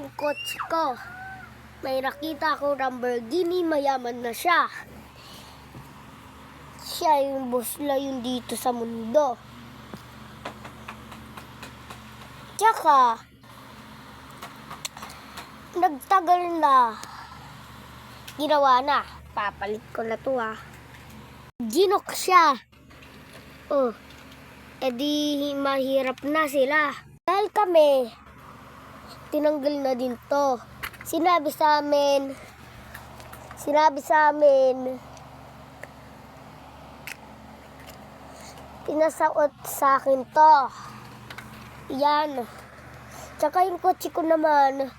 yung coach ko. May nakita ko Lamborghini, mayaman na siya. Siya yung boss na yun dito sa mundo. Tsaka, nagtagal na. Ginawa na. Papalit ko na to Ginok siya. Oh, edi mahirap na sila. Dahil kami, tinanggal na din to. Sinabi sa amin, pinasaot sa akin to. Yan. Tsaka yung kotse ko naman,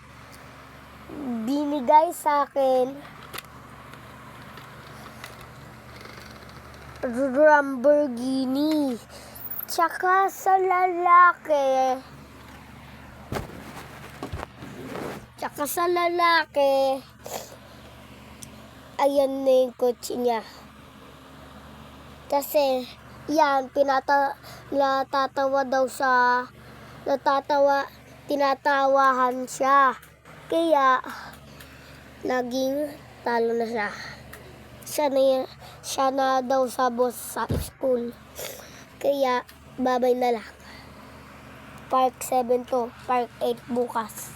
binigay sa akin Lamborghini. Tsaka sa lalaki, ayan na yung kotse niya. Kasi, yan, tinatawahan siya. Kaya, naging talo na siya. Siya na daw sa boss sa school. Kaya, babay na lang. Park 7 to, Park 8 bukas.